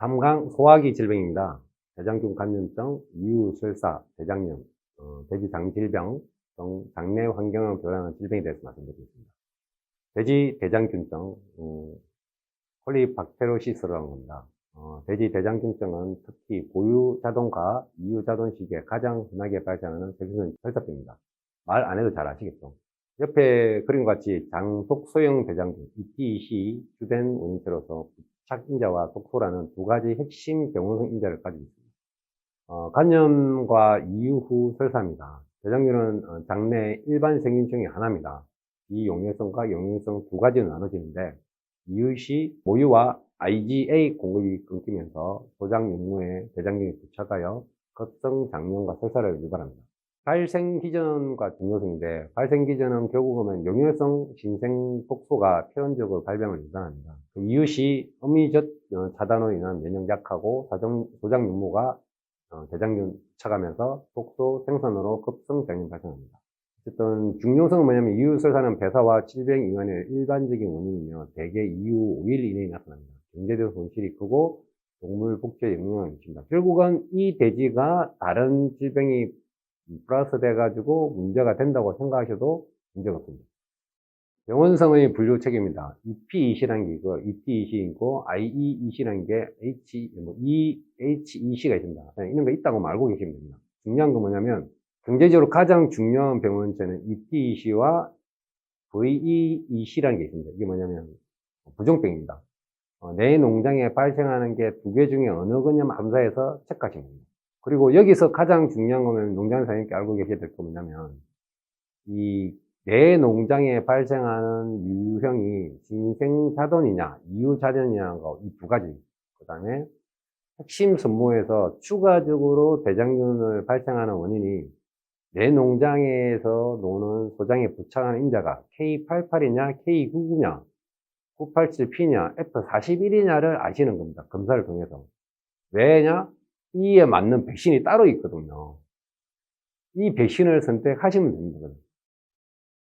삼강 소화기 질병입니다. 대장균 감염증, 이유설사, 대장염, 돼지 장질병 등 장내 환경을 교란하는 질병에 대해서 말씀드리겠습니다. 돼지 대장균증, 콜리박테로시스라는 겁니다. 돼지 대장균증은 특히 고유자동과 이유자동식에 가장 흔하게 발생하는 세균성 설사병입니다. 말 안 해도 잘 아시겠죠? 옆에 그림과 같이 장독소형 대장균, ETEC 주된 원인체로서 부착인자와 독소라는 두 가지 핵심 병원성 인자를 가지고 있습니다. 간염과 이후 설사입니다. 대장균은 장내 일반 세균 중에 하나입니다. 비용해성과 용해성 두 가지로 나눠지는데 이유시 모유와 IgA 공급이 끊기면서 소장 용무에 대장균이 부착하여 급성 장염과 설사를 유발합니다. 발생 기전과 중요성인데 발생 기전은 결국은 용혈성 신생 독소가 표현적으로 발병을 유발합니다. 그 이유시 어미젖 차단으로 인한 면역 약하고 소장 용무가 대장균 부착하면서 독소 생성으로 급성 장염 발생합니다. 어쨌든 중요성은 뭐냐면 이유설사는 배사와 질병 이완의 일반적인 원인이며 대개 이후 5일 이내에 나타납니다. 경제적 손실이 크고 동물 복지에 영향을 미칩니다. 결국은 이 돼지가 다른 질병이 플러스 돼가지고 문제가 된다고 생각하셔도 문제가 없습니다. 병원성의 분류 체계입니다. EPEC라는 게 있고, EPEC 있고, IEEC라는 게 EHEC가 있습니다. 이런 거 있다고 알고 계시면 됩니다. 중요한 건 뭐냐면, 경제적으로 가장 중요한 병원체는 EPEC와 VEEC라는 게 있습니다. 이게 뭐냐면, 부종병입니다. 내 농장에 발생하는 게 두 개 중에 어느 거냐면 암사해서 체크하시면 됩니다. 그리고 여기서 가장 중요한 거는 농장 사장님께 알고 계셔야 될 거 뭐냐면, 내 농장에 발생하는 유형이 진생자돈이냐, 이유자돈이냐는 거, 이 두 가지. 그 다음에 핵심 선모에서 추가적으로 대장균을 발생하는 원인이 내 농장에서 노는 소장에 부착하는 인자가 K88이냐, K99냐, 987P냐, F41이냐를 아시는 겁니다. 검사를 통해서. 왜냐? 이에 맞는 백신이 따로 있거든요. 이 백신을 선택하시면 됩니다.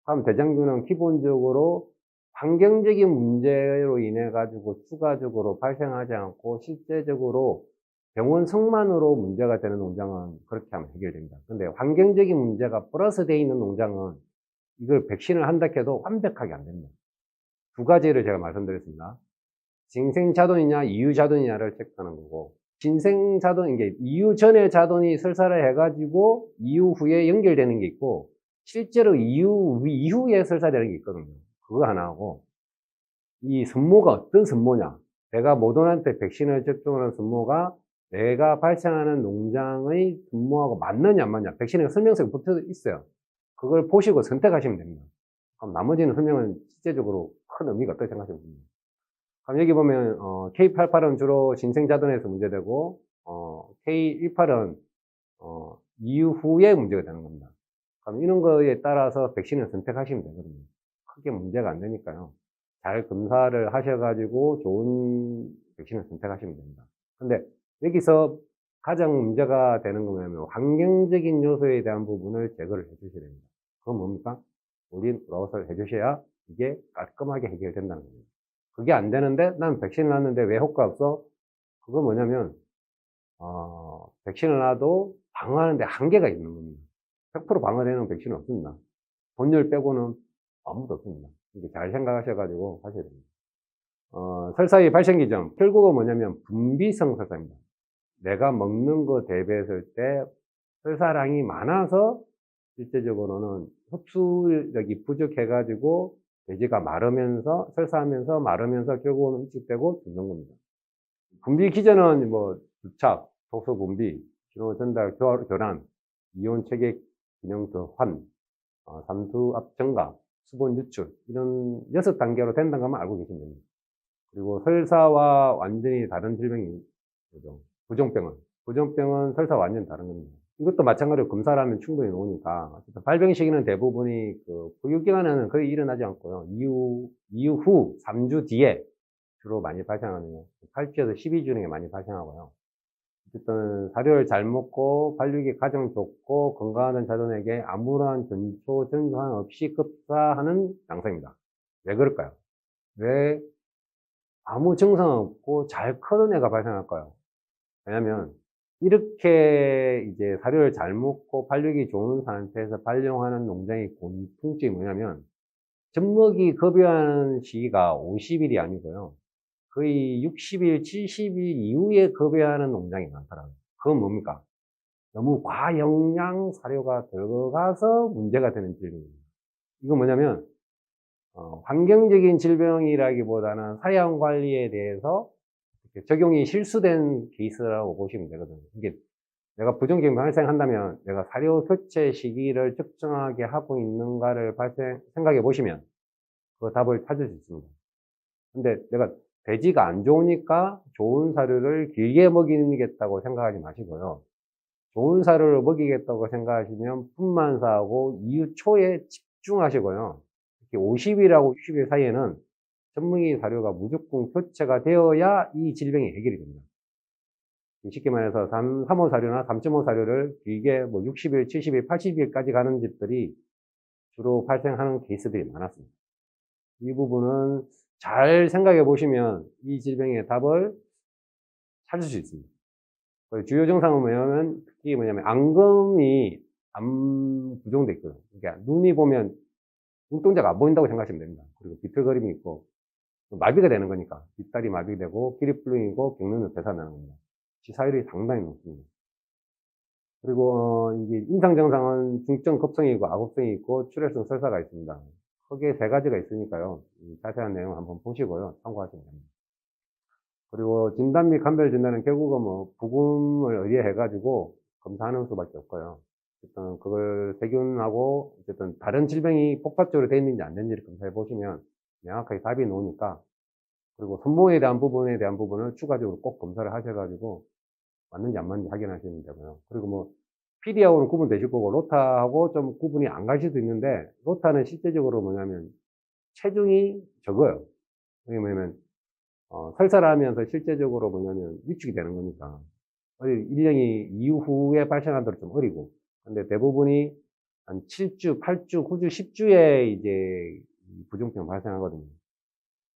그럼 대장균은 기본적으로 환경적인 문제로 인해 가지고 추가적으로 발생하지 않고 실제적으로 병원성만으로 문제가 되는 농장은 그렇게 하면 해결됩니다. 근데 환경적인 문제가 플러스 되어 있는 농장은 이걸 백신을 한다 해도 완벽하게 안 됩니다. 두 가지를 제가 말씀드렸습니다. 진생자돈이냐 이유자돈이냐를 체크하는 거고, 진생자돈, 이게 이유 전에 자돈이 설사를 해가지고 이유 후에 연결되는 게 있고, 실제로 이후에 설사되는 게 있거든요. 그거 하나하고, 이 선모가 어떤 선모냐. 내가 모던한테 백신을 접종하는 선모가 내가 발생하는 농장의 선모하고 맞느냐 안 맞느냐. 백신에 설명서가 붙어 있어요. 그걸 보시고 선택하시면 됩니다. 그럼 나머지는 설명은 실제적으로 큰 의미가 없다고 생각하시면 됩니다. 그럼 여기 보면 K88은 주로 진생자돈에서 문제되고 K18은 이후에 문제가 되는 겁니다. 그럼 이런 거에 따라서 백신을 선택하시면 되거든요. 크게 문제가 안 되니까요. 잘 검사를 하셔가지고 좋은 백신을 선택하시면 됩니다. 근데 여기서 가장 문제가 되는 건 뭐냐면 환경적인 요소에 대한 부분을 제거를 해주셔야 됩니다. 그건 뭡니까? 우린 브라우스를 해주셔야 이게 깔끔하게 해결된다는 겁니다. 그게 안 되는데 난 백신을 놨는데 왜 효과 없어? 그건 뭐냐면 백신을 놔도 방어하는데 한계가 있는 겁니다. 100% 방어되는 백신은 없습니다. 본열 빼고는 아무도 없습니다. 이게 잘 생각하셔가지고 하셔야 됩니다. 설사의 발생 기전, 결국은 뭐냐면 분비성 설사입니다. 내가 먹는 거 대비했을 때 설사량이 많아서 실제적으로는 흡수력이 부족해가지고 돼지가 마르면서 설사하면서 마르면서 결국은 일찍되고 죽는 겁니다. 분비 기전은 뭐 부착, 독소 분비, 신호 전달, 교란, 이온 체계 기능 더환, 삼투압 증가, 수분 유출 이런 6단계로 된다는 것만 알고 계시면 됩니다. 그리고 설사와 완전히 다른 질병이 부종병은 설사와 완전히 다른 겁니다. 이것도 마찬가지로 검사를 하면 충분히 나오니까 발병 시기는 대부분이 보육기간에는 거의 일어나지 않고요. 이후 3주 뒤에 주로 많이 발생하네요. 8주에서 12주 중에 많이 발생하고요. 어쨌든 사료를 잘 먹고 발육이 가장 좋고 건강한 자손에게 아무런 전초 증상 없이 급사하는 양상입니다. 왜 그럴까요? 왜 아무 증상 없고 잘 크는 애가 발생할 거예요. 왜냐면 이렇게 이제 사료를 잘 먹고 발육이 좋은 상태에서 발령하는 농장의 공통점이 뭐냐면 젖먹이 급여하는 시기가 50일이 아니고요. 거의 60일, 70일 이후에 급여하는 농장이 많더라고요. 그건 뭡니까? 너무 과영양 사료가 들어가서 문제가 되는 질병입니다. 이건 뭐냐면 환경적인 질병이라기보다는 사양 관리에 대해서 적용이 실수된 케이스라고 보시면 되거든요. 이게 내가 부정적인 발생한다면 내가 사료 교체 시기를 적정하게 하고 있는가를 생각해 보시면 그 답을 찾을 수 있습니다. 근데 내가 돼지가 안 좋으니까 좋은 사료를 길게 먹이겠다고 생각하지 마시고요. 좋은 사료를 먹이겠다고 생각하시면 분만사하고 이후 초에 집중하시고요. 특히 50일하고 60일 사이에는 젖먹이 사료가 무조건 교체가 되어야 이 질병이 해결이 됩니다. 쉽게 말해서 3.5 사료나 3.5 사료를 길게 뭐 60일, 70일, 80일까지 가는 집들이 주로 발생하는 케이스들이 많았습니다. 이 부분은 잘 생각해 보시면 이 질병의 답을 찾을 수 있습니다. 주요 증상은 뭐냐면 특히 뭐냐면 안검이 안 부종돼 있고요. 그러니까 눈이 보면 눈동자가 안 보인다고 생각하시면 됩니다. 그리고 비틀거림이 있고 마비가 되는 거니까 뒷다리 마비되고 기립불능이고 경련을 되살아나는 겁니다. 치사율이 상당히 높습니다. 그리고 이게 임상 증상은 중증 급성이고 악업성이 있고 출혈성 설사가 있습니다. 크게 세 가지가 있으니까요. 자세한 내용 한번 보시고요. 참고하시면 됩니다. 그리고 진단 및 감별 진단은 결국은 뭐 부검을 의뢰해가지고 검사하는 수밖에 없고요. 어쨌든 그걸 세균하고 어쨌든 다른 질병이 복합적으로 되어 있는지 안 되는지를 검사해 보시면 명확하게 답이 나오니까, 그리고 손모에 대한 부분을 추가적으로 꼭 검사를 하셔가지고 맞는지 안 맞는지 확인하시면 되고요. 그리고 뭐 PD하고는 구분되실 거고 로타하고 좀 구분이 안 갈 수도 있는데, 로타는 실제적으로 뭐냐면 체중이 적어요. 그게 뭐냐면 설사를 하면서 실제적으로 뭐냐면 위축이 되는 거니까 일령이 이후에 발생하도록 좀 어리고, 근데 대부분이 한 7주, 8주, 9주, 10주에 이제 부종병 발생하거든요.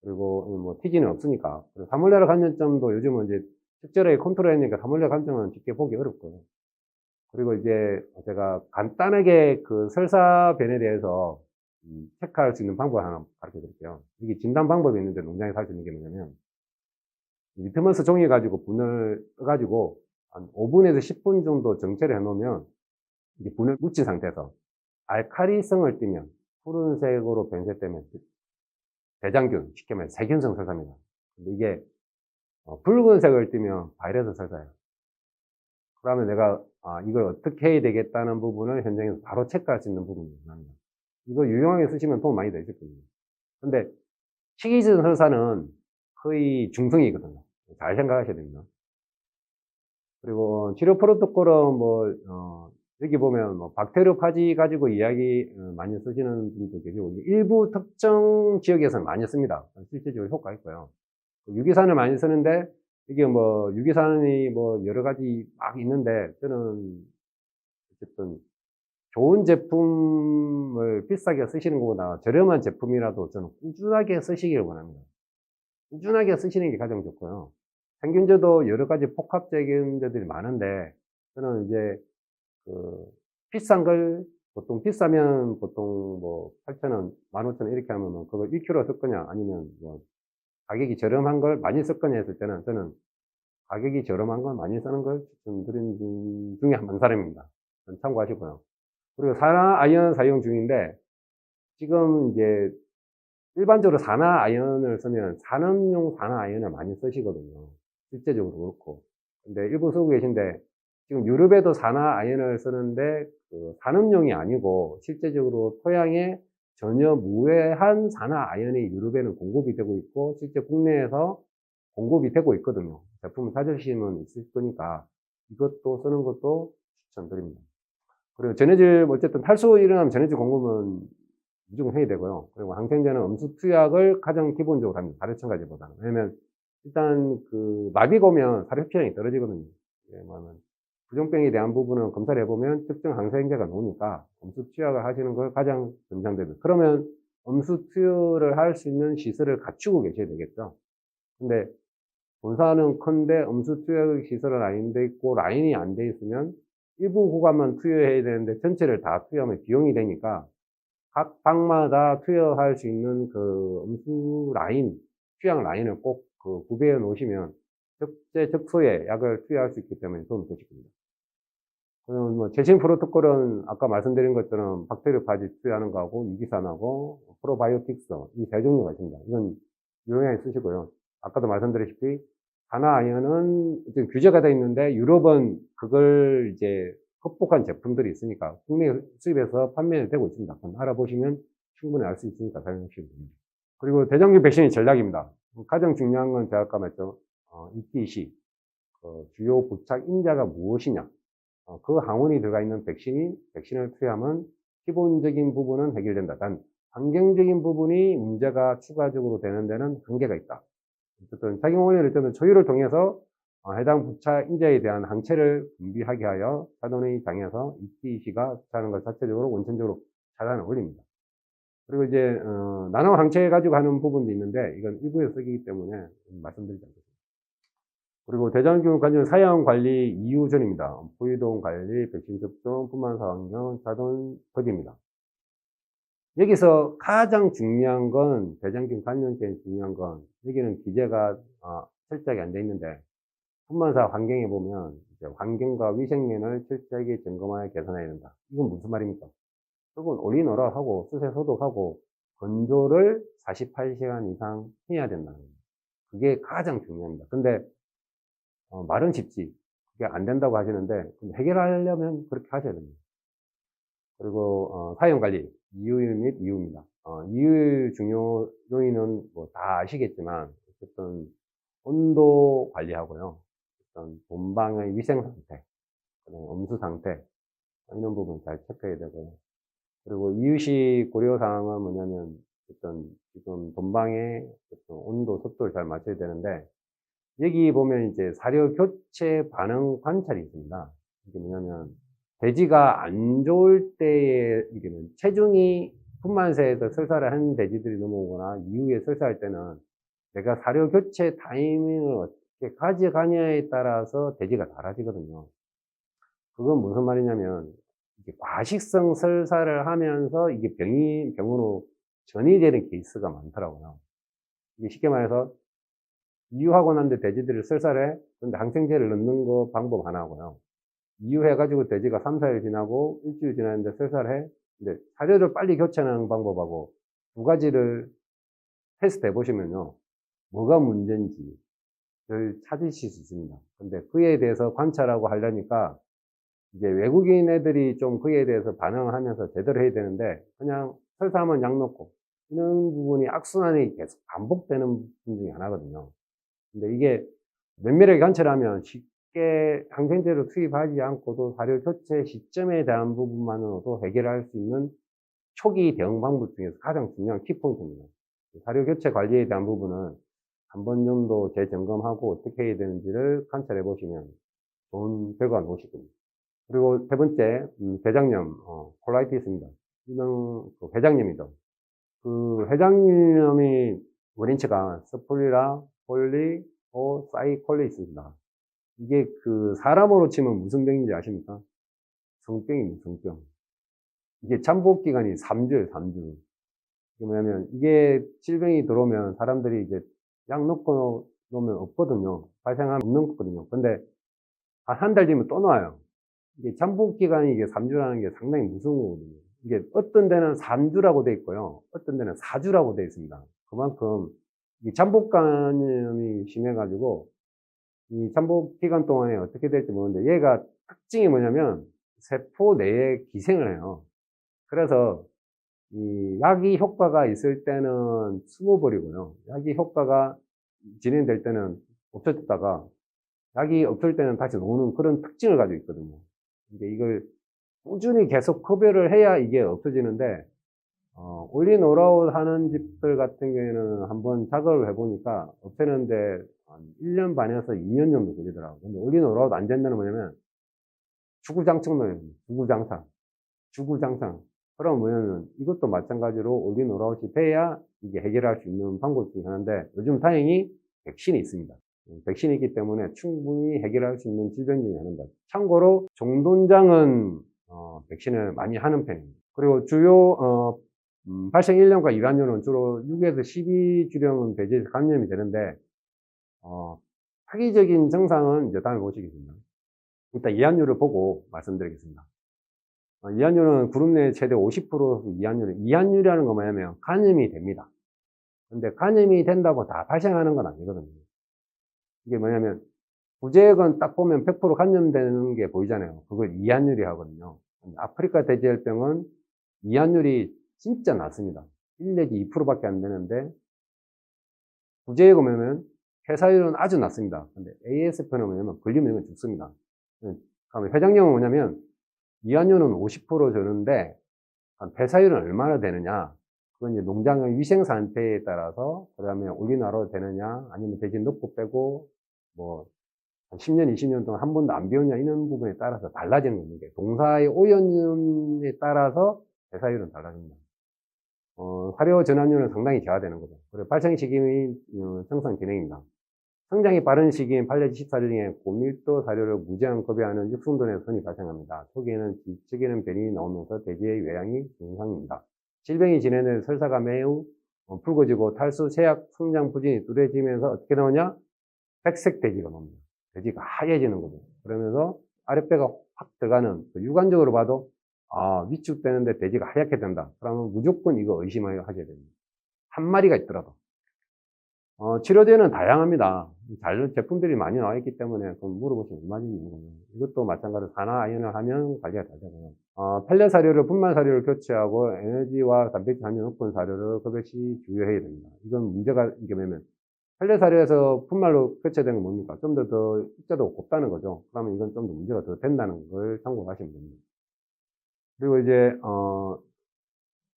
그리고 뭐 TG는 없으니까. 그리고 사물레라 감염점도 요즘은 이제 적절하게 컨트롤하니까 사물레라 감염점은 쉽게 보기 어렵고요. 그리고 이제 제가 간단하게 그 설사변에 대해서 체크할 수 있는 방법을 하나 가르쳐 드릴게요. 이게 진단 방법이 있는데 농장에서 할 수 있는 게 뭐냐면, 리트머스 종이 가지고 분을 떠가지고 한 5분에서 10분 정도 정체를 해 놓으면 이제 분을 묻힌 상태에서 알카리성을 띠면 푸른색으로 변색되면 대장균, 쉽게 말해 세균성 설사입니다. 근데 이게 붉은색을 띠면 바이러스 설사예요. 그러면 내가 이걸 어떻게 해야 되겠다는 부분을 현장에서 바로 체크할 수 있는 부분입니다. 이거 유용하게 쓰시면 도움 많이 되실 겁니다. 근데 식이전 설사는 거의 중성이거든요. 잘 생각하셔야 됩니다. 그리고 치료 프로토콜은 여기 보면 박테리오파지 가지고 이야기 많이 쓰시는 분도 계시고, 일부 특정 지역에서는 많이 씁니다. 실제적으로 효과가 있고요. 유기산을 많이 쓰는데, 이게 유기산이 여러 가지 막 있는데, 저는 어쨌든 좋은 제품을 비싸게 쓰시는 것보다 저렴한 제품이라도 저는 꾸준하게 쓰시길 원합니다. 꾸준하게 쓰시는 게 가장 좋고요. 생균제도 여러 가지 복합적인제들이 많은데, 저는 이제 비싼 걸 비싸면 보통 8,000원, 15,000원 이렇게 하면 그걸 1kg 쓸 거냐, 아니면 가격이 저렴한 걸 많이 쓸 거냐 했을 때는 저는 가격이 저렴한 걸 많이 쓰는 걸 추천드리는 분 중에 한 사람입니다. 참고하시고요. 그리고 산화 아이언 사용 중인데, 지금 이제 일반적으로 산화 아이언을 쓰면 산업용 산화 아이언을 많이 쓰시거든요. 실제적으로 그렇고. 근데 일부 쓰고 계신데, 지금 유럽에도 산화 아이언을 쓰는데 산업용이 아니고 실제적으로 토양에 전혀 무해한 산화 아이언이 유럽에는 공급이 되고 있고, 실제 국내에서 공급이 되고 있거든요. 제품을 찾으시면 있을 거니까 이것도 쓰는 것도 추천드립니다. 그리고 전해질, 어쨌든 탈수 일어나면 전해질 공급은 무조건 해야 되고요. 그리고 항생제는 음수 투약을 가장 기본적으로 합니다. 다른 첨가제보다는. 왜냐면 일단 마비가 오면 사료 필요량이 떨어지거든요. 부종병에 대한 부분은 검사를 해보면 특정 항생제가 나오니까 음수 투약을 하시는 걸 가장 권장됩니다. 그러면 음수 투여를 할 수 있는 시설을 갖추고 계셔야 되겠죠. 근데 본사는 큰데 음수 투여 시설은 안 돼 있고 라인이 안 돼 있으면 일부 구간만 투여해야 되는데 전체를 다 투여하면 비용이 되니까 각 방마다 투여할 수 있는 그 음수 라인, 투약 라인을 꼭 그 구비해 놓으시면 적재적소에 약을 투여할 수 있기 때문에 도움이 되실 겁니다. 그럼 뭐 제신 프로토콜은 아까 말씀드린 것처럼 박테리오파지 투여하는 거하고 유기산하고 프로바이오틱스 이 세 종류가 있습니다. 이건 유용하게 쓰시고요. 아까도 말씀드렸다시피 하나아연은 규제가 되어 있는데 유럽은 그걸 이제 극복한 제품들이 있으니까 국내 수입해서 판매되고 있습니다. 그건 알아보시면 충분히 알 수 있으니까 사용하시면 됩니다. 그리고 대장균 백신이 전략입니다. 가장 중요한 건 제가 아까 말했죠. 입기 시 주요 부착 인자가 무엇이냐. 그 항원이 들어가 있는 백신을 투여하면 기본적인 부분은 해결된다. 단 환경적인 부분이 문제가 추가적으로 되는 데는 한계가 있다. 어쨌든 작용 원리를 일단은 조율을 통해서 해당 부착 인자에 대한 항체를 분비하게 하여 사돈의 장에서 입기시가 부착하는 것 자체적으로 원천적으로 차단을 올립니다. 그리고 이제 나노 항체 가지고 하는 부분도 있는데 이건 일부에 쓰기 때문에 말씀드리지 않겠습니다. 그리고 대장균 관련 사용 관리 이유 전입니다. 부유동 관리, 백신 접종, 뿐만 환경, 자동 법입니다. 여기서 가장 중요한 건 대장균 감염증이 중요한 건 여기는 기재가 철저하게 안 돼 있는데 품만사 환경에 보면 이제 환경과 위생면을 철저하게 점검하여 개선해야 된다. 이건 무슨 말입니까? 그건 올리노라하고 수세 소독하고 건조를 48시간 이상 해야 된다는 거예요. 그게 가장 중요합니다. 근데 말은 쉽지. 그게 안 된다고 하시는데 해결하려면 그렇게 하셔야 됩니다. 그리고 사용관리, 이유일 및 이유입니다. 이유일 중요 요인은 뭐 다 아시겠지만 어쨌든 온도 관리하고요. 어떤 본방의 위생 상태, 음수 상태 이런 부분 잘 체크해야 되고요. 그리고 이유시 고려사항은 뭐냐면 어떤 지금 본방의 어떤 온도, 습도를 잘 맞춰야 되는데 여기 보면 이제 사료 교체 반응 관찰이 있습니다. 이게 뭐냐면 돼지가 안 좋을 때에 이게는 체중이 분만세에서 설사를 하는 돼지들이 넘어오거나 이후에 설사할 때는 내가 사료 교체 타이밍을 어떻게 가져가냐에 따라서 돼지가 달라지거든요. 그건 무슨 말이냐면 이게 과식성 설사를 하면서 이게 병으로 전이되는 케이스가 많더라고요. 이게 쉽게 말해서 이유하고 난데 돼지들을 설사를 해. 근데 항생제를 넣는 거 방법 하나고요. 이유해가지고 돼지가 3, 4일 지나고 일주일 지났는데 설사를 해. 근데 사료를 빨리 교체하는 방법하고 두 가지를 테스트 해보시면요. 뭐가 문제인지를 찾으실 수 있습니다. 근데 그에 대해서 관찰하고 하려니까 이제 외국인 애들이 좀 그에 대해서 반응을 하면서 제대로 해야 되는데 그냥 설사하면 약 넣고 이런 부분이 악순환이 계속 반복되는 분 중에 하나거든요. 근데 이게 면밀하게 관찰하면 쉽게 항생제를 투입하지 않고도 사료 교체 시점에 대한 부분만으로도 해결할 수 있는 초기 대응 방법 중에서 가장 중요한 키포인트입니다. 사료 교체 관리에 대한 부분은 한 번 정도 재점검하고 어떻게 해야 되는지를 관찰해 보시면 좋은 결과가 나오실 겁니다. 그리고 세 번째, 대장염, 콜라이티스입니다. 이런 회장염이죠. 그 회장염이 원인체가 스폴리라 폴리오사이콜리스입니다. 이게 그 사람으로 치면 무슨 병인지 아십니까? 성병입니다, 성병. 이게 잠복 기간이 3주예요, 3주. 이게 뭐냐면 이게 질병이 들어오면 사람들이 이제 약 넣고 놓으면 없거든요. 발생하면 없는 거거든요. 근데 한 달 뒤면 또 나와요. 이게 잠복 기간이 이게 3주라는 게 상당히 무서운 거거든요. 이게 어떤 데는 3주라고 돼 있고요. 어떤 데는 4주라고 돼 있습니다. 그만큼 이 잠복 감염이 심해가지고 이 잠복 기간 동안에 어떻게 될지 모르는데 얘가 특징이 뭐냐면 세포 내에 기생을 해요. 그래서 이 약이 효과가 있을 때는 숨어버리고요. 약이 효과가 진행될 때는 없어졌다가 약이 없을 때는 다시 나오는 그런 특징을 가지고 있거든요. 이제 이걸 꾸준히 계속 급여를 해야 이게 없어지는데 올린오라웃 하는 집들 같은 경우에는 한번 작업을 해보니까 없애는데 한 1년 반에서 2년 정도 걸리더라고요. 근데 올린오라웃 안 된다는 뭐냐면 주구장창, 주구장창. 그럼 뭐냐면 이것도 마찬가지로 올린오라웃이 돼야 이게 해결할 수 있는 방법 중에 하나인데 요즘 다행히 백신이 있습니다. 백신이 있기 때문에 충분히 해결할 수 있는 질병 중에 하나입니다. 참고로 종돈장은 백신을 많이 하는 편입니다. 그리고 주요 발생 1년과 이완율은 주로 6에서 12주령은 돼지에서 감염이 되는데 파기적인 증상은 이제 다음에 보시겠습니다. 일단 이완율을 보고 말씀드리겠습니다. 이완율은 그룹 내 최대 50% 이완율이라는 건 뭐냐면 감염이 됩니다. 근데 감염이 된다고 다 발생하는 건 아니거든요. 이게 뭐냐면 구제역은 딱 보면 100% 감염되는 게 보이잖아요. 그걸 이완율이 하거든요. 아프리카 돼지열병은 이완율이 진짜 낮습니다. 1 내지 2%밖에 안 되는데 구제역은 뭐냐면 폐사율은 아주 낮습니다. 근데 ASF는 뭐냐면 걸리면 죽습니다. 그러면 회장님은 뭐냐면 이완율은 50% 주는데 폐사율은 얼마나 되느냐? 그건 이제 농장의 위생 상태에 따라서 그다음에 올인하러 되느냐, 아니면 돼지 넣고 빼고 뭐 10년, 20년 동안 한 번도 안 비웠냐 이런 부분에 따라서 달라지는 겁니다. 동사의 오염에 따라서 폐사율은 달라집니다. 사료 전환율은 상당히 저하되는 거죠. 그리고 발생 시기의 생산 진행입니다. 성장이 빠른 시기인 8내지 14주 중에 고밀도 사료를 무제한 급여하는 육순돈의 손이 발생합니다. 초기에는 뒤척이는 변이 나오면서 돼지의 외양이 증상입니다. 질병이 진행된 설사가 매우 붉어지고 탈수, 세약, 성장 부진이 뚜렷해지면서 어떻게 나오냐? 백색 돼지가 나옵니다. 돼지가 하얘지는 거죠. 그러면서 아랫배가 확 들어가는, 육안적으로 봐도 위축되는데 돼지가 하얗게 된다. 그러면 무조건 이거 의심하셔야 됩니다. 한 마리가 있더라도. 치료제는 다양합니다. 제품들이 많이 나와 있기 때문에 그럼 물어보시면 얼마든지 있는 거예요. 이것도 마찬가지로 산화 아연을 하면 관리가 잘 되고요. 펠렛 사료를 분말 사료를 교체하고 에너지와 단백질 함유 높은 사료를 급여시 주의해야 됩니다. 이건 문제가 이게 뭐냐면 펠렛 사료에서 분말로 교체되는 건 뭡니까? 좀 더 입자도 곱다는 거죠. 그러면 이건 좀 더 문제가 더 된다는 걸 참고하시면 됩니다. 그리고 이제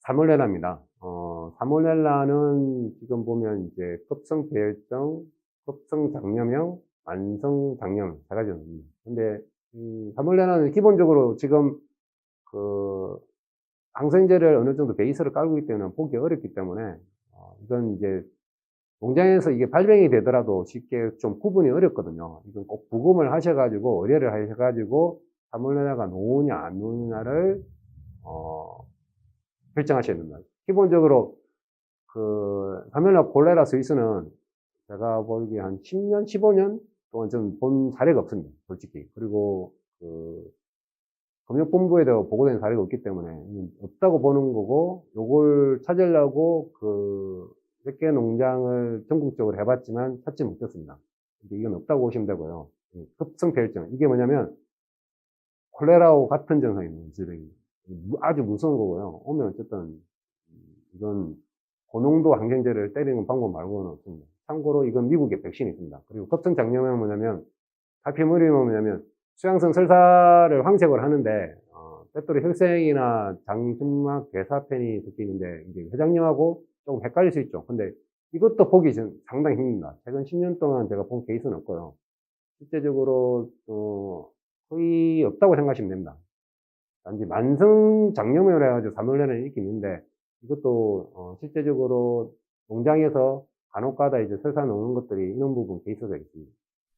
살모넬라입니다. 살모넬라는 지금 보면 이제 급성 폐혈증, 급성 장염형, 만성 장염 세 가지가 있습니다. 근데 살모넬라는 기본적으로 지금 항생제를 어느 정도 베이스를 깔고 있기 때문에 보기 어렵기 때문에 이건 이제 농장에서 이게 발병이 되더라도 쉽게 좀 구분이 어렵거든요. 이건 꼭 부검을 하셔가지고 의뢰를 하셔가지고 살모넬라가 나오냐 안 나오냐를 결정하셔야 됩니다. 기본적으로 살모넬라 콜레라 스위스는 제가 보기에 한 10년, 15년 동안 좀 본 사례가 없습니다. 솔직히. 그리고 검역본부에도 보고된 사례가 없기 때문에 없다고 보는 거고, 요걸 찾으려고 몇 개 농장을 전국적으로 해봤지만 찾지 못했습니다. 이건 없다고 보시면 되고요. 급성 폐혈증. 이게 뭐냐면 콜레라와 같은 증상이 있는 질병입니다. 아주 무서운 거고요. 오면 어쨌든 이건 고농도 항생제를 때리는 방법 말고는 없습니다. 참고로 이건 미국에 백신이 있습니다. 그리고 급성 장염은 뭐냐면 탈피무림은 뭐냐면 수양성 설사를 황색을 하는데 때때로 혈색이나 장점막 대사팬이 섞이는데 이제 회장님하고 조금 헷갈릴 수 있죠. 근데 이것도 보기 상당히 힘듭니다. 최근 10년 동안 제가 본 케이스는 없고요. 실제적으로 거의 없다고 생각하시면 됩니다. 단지 만성 장염으로 해가지고 살모넬라는 있긴 있는데 이것도 실제적으로 농장에서 간혹가다 이제 설사 나오는 것들이 있는 부분 케이스가 있습니다.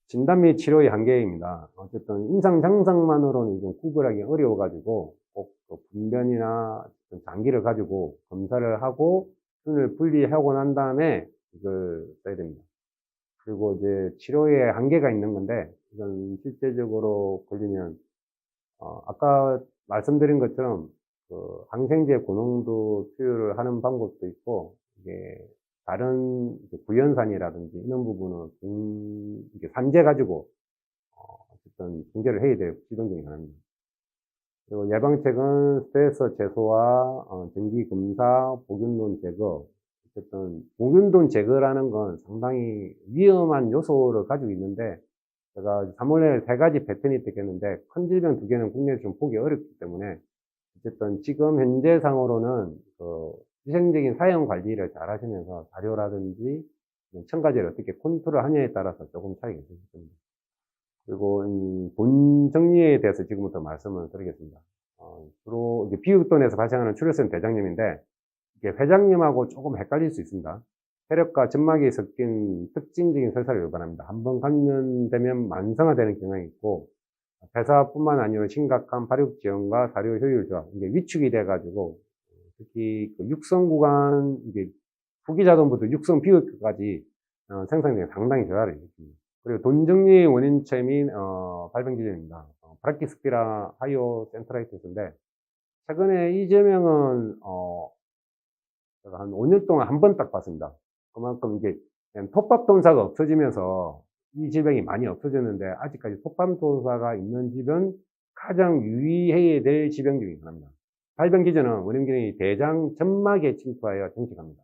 진단 및 치료의 한계입니다. 어쨌든 임상 증상만으로는 좀 구별하기 어려워가지고 꼭 분변이나 장기를 가지고 검사를 하고 순을 분리하고 난 다음에 이걸 써야 됩니다. 그리고 이제 치료에 한계가 있는 건데 이건 실제적으로 걸리면 아까 말씀드린 것처럼 항생제 고농도 투여를 하는 방법도 있고 이게 다른 구연산이라든지 이런 부분은 이게 산재 가지고 어쨌든 중재를 해야 될 질병 중에 하나입니다. 그리고 예방책은 스트레스 최소화, 정기 검사, 보균돈 제거. 어쨌든 보균돈 제거라는 건 상당히 위험한 요소를 가지고 있는데 제가 살모넬라 3가지 패턴이 있겠는데 큰 질병 2개는 국내에서 좀 보기 어렵기 때문에 어쨌든 지금 현재 상으로는 위생적인 사용 관리를 잘 하시면서 사료라든지 첨가제를 어떻게 컨트롤 하냐에 따라서 조금 차이가 있을 겁니다. 그리고 본 정리에 대해서 지금부터 말씀을 드리겠습니다. 주로 이제 비육돈에서 발생하는 출혈성 대장염인데 이게 회장염하고 조금 헷갈릴 수 있습니다. 혈액과 점막이 섞인 특징적인 설사를 유발합니다. 한번 감염되면 만성화되는 경향이 있고, 폐사뿐만 아니라 심각한 발육 지연과 사료 효율 저하, 이게 위축이 돼가지고, 특히 그 육성 구간, 이게 후기자동부터 육성 비후까지 생산량이 상당히 저하를 일으킵니다. 그리고 돈정리의 원인체 및 발병 기전입니다. 브라키스피라 하이오센트라이티스인데, 최근에 이 제명은 제가 한 5년 동안 한 번 딱 봤습니다. 그만큼 이게 톱밥돈사가 없어지면서 이 질병이 많이 없어졌는데, 아직까지 톱밥돈사가 있는 집은 가장 유의해야 될 질병 중에 하나입니다. 발병 기전은 원인균이 대장 점막에 침투하여 정식합니다.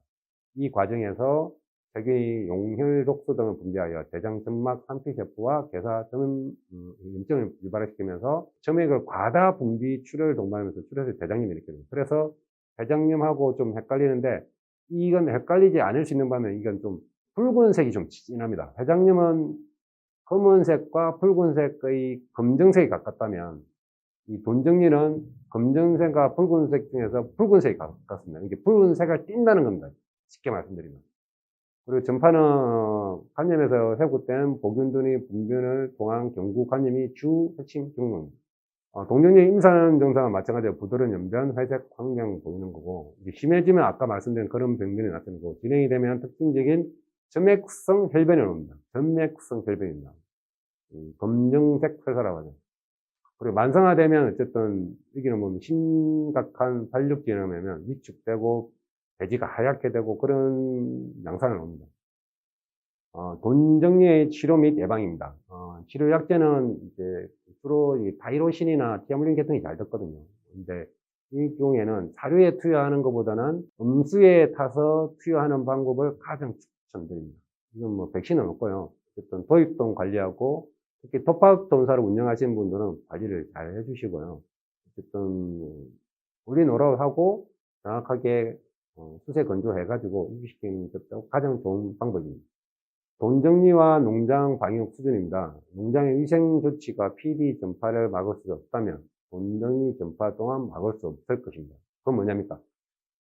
이 과정에서 세균이 용혈 독소 등을 분비하여 대장 점막 산피세포와 괴사 염증을 유발시키면서 점액을 과다 분비 출혈을 동반하면서 출혈을 대장염이 일으킵니다. 그래서 대장염하고 좀 헷갈리는데, 이건 헷갈리지 않을 수 있는 반면에 이건 좀 붉은색이 좀 진합니다. 대장염은 검은색과 붉은색의 검정색이 가깝다면, 이 돈정리는 검정색과 붉은색 중에서 붉은색이 가깝습니다. 이게 붉은색을 띈다는 겁니다. 쉽게 말씀드리면. 그리고 전파는 간염에서 회복된 보균든이 분균을 통한 경구 간염이 주 핵심 경로입니다. 동정리 임상 증상은 마찬가지로 부드러운 연변, 회색, 황량 보이는 거고, 심해지면 아까 말씀드린 그런 병변이 나타나는 거고, 진행이 되면 특징적인 점액성 혈변이 옵니다. 점액성 혈변입니다. 검정색 설사라고 하죠. 그리고 만성화되면 어쨌든 여기는 보면 심각한 발육 진행하면 위축되고 배지가 하얗게 되고 그런 양상을 옵니다. 돈정리의 치료 및 예방입니다. 치료 약제는 이제 주로 이 타이로신이나 티아물린 계통이 잘 됐거든요. 근데 이 경우에는 사료에 투여하는 것보다는 음수에 타서 투여하는 방법을 가장 추천드립니다. 이건 뭐 백신은 없고요. 어쨌든 도입동 관리하고, 특히 톱밥돈사를 운영하시는 분들은 관리를 잘 해주시고요. 어쨌든 올인오라고 하고 정확하게 수세 건조해가지고 유기시키는 것도 가장 좋은 방법입니다. 돈정리와 농장 방역 수준입니다. 농장의 위생 조치가 PD 전파를 막을 수 없다면 돈정리 전파 또한 막을 수 없을 것입니다. 그건 뭐냐니까?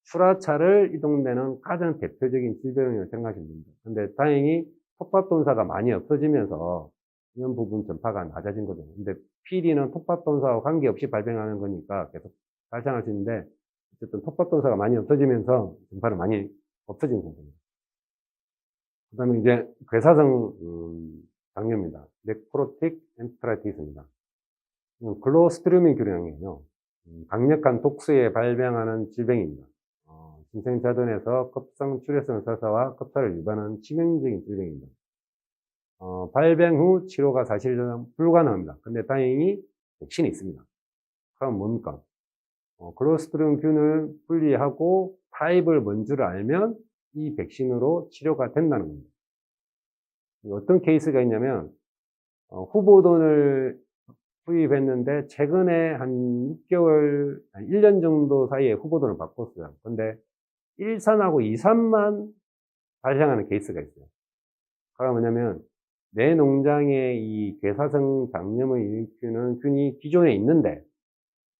출하차를 이동되는 가장 대표적인 질병이라고 생각하시면 됩니다. 근데 다행히 톱밥돈사가 많이 없어지면서 이런 부분 전파가 낮아진 거죠. 근데 PD는 톱밥돈사와 관계없이 발병하는 거니까 계속 발생할 수 있는데, 어쨌든 톱밥돈사가 많이 없어지면서 전파를 많이 없어진 상태입니다. 그 다음에 이제 괴사성 장염입니다. 네크로틱 엔테라이티스입니다. 글로스트리민 균형이에요. 강력한 독소에 발병하는 질병입니다. 신생자돈에서 급성 출혈성 설사와 급사를 유발하는 치명적인 질병입니다. 발병 후 치료가 사실은 불가능합니다. 근데 다행히 백신이 있습니다. 그럼 뭡니까? 글로스트리움 균을 분리하고 타입을 뭔지를 알면 이 백신으로 치료가 된다는 겁니다. 어떤 케이스가 있냐면, 후보돈을 투입했는데 최근에 한 6개월, 1년 정도 사이에 후보돈을 바꿨어요. 근데 1산하고 2산만 발생하는 케이스가 있어요. 그게 뭐냐면, 내 농장에 이 괴사성 장염을 일으키는 균이 기존에 있는데,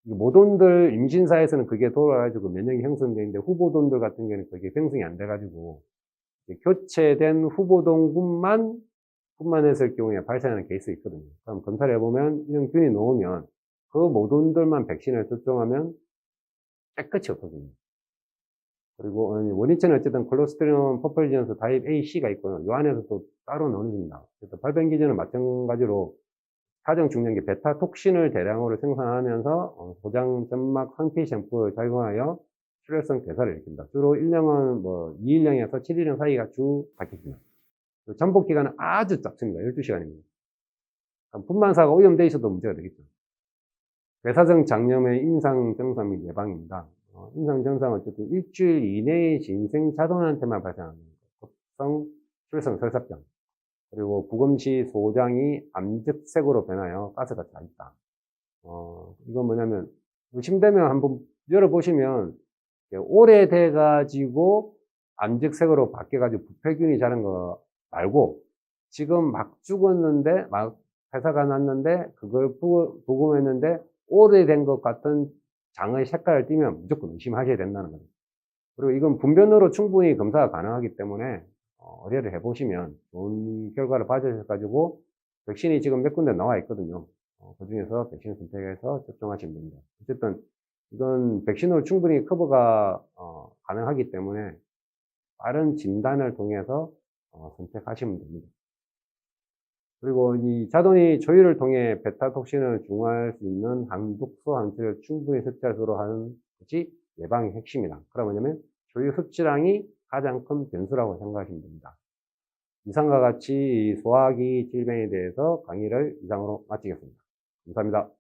모돈들 임신사에서는 그게 돌아가지고 면역이 형성되는데, 후보돈들 같은 경우는 그게 형성이 안 돼가지고, 교체된 후보돈군만 분만했을 경우에 발생하는 케이스 있거든요. 그럼 검사를 해보면 이런 균이 나오면 그 모돈들만 백신을 접종하면 깨끗이 없어집니다. 그리고 원인체는 어쨌든 클로스트리움 퍼플리전스 타입 A, C가 있고요. 이 안에서 또 따로 나눠집니다. 그래서 발병 기전은 마찬가지로 가장 중요한 게 베타 톡신을 대량으로 생산하면서 소장 점막 상피 샴푸를 작용하여 출혈성 괴사를 일으킵니다. 주로 1년은 2일령에서 7일령 사이가 주 바뀝니다. 잠복 기간은 아주 짧습니다. 12시간입니다. 분만사가 오염되어 있어도 문제가 되겠죠. 괴사성 장염의 임상 증상 및 예방입니다. 임상 증상은 어쨌든 일주일 이내에 신생 자손한테만 발생하는 급성 출혈성 설사병, 그리고 부검 시 소장이 암즙색으로 변하여 가스가 차 있다. 이건 뭐냐면, 의심되면 한번 열어보시면, 오래돼가지고 암즙색으로 바뀌어가지고 부패균이 자란 거 말고, 지금 막 죽었는데, 막 회사가 났는데, 그걸 부검했는데, 오래된 것 같은 장의 색깔을 띠면 무조건 의심하셔야 된다는 거죠. 그리고 이건 분변으로 충분히 검사가 가능하기 때문에 의뢰를 해보시면 좋은 결과를 받으셔가지고 백신이 지금 몇 군데 나와 있거든요. 그 중에서 백신을 선택해서 접종하시면 됩니다. 어쨌든 이건 백신으로 충분히 커버가 가능하기 때문에 빠른 진단을 통해서 선택하시면 됩니다. 그리고 이 자돈이 조이를 통해 베타톡신을 중화할 수 있는 항독소 항체를 충분히 섭취할 수 있도록 하는 것이 예방의 핵심이다. 그럼 뭐냐면 조이 섭취량이 가장 큰 변수라고 생각하시면 됩니다. 이상과 같이 소화기 질병에 대해서 강의를 이상으로 마치겠습니다. 감사합니다.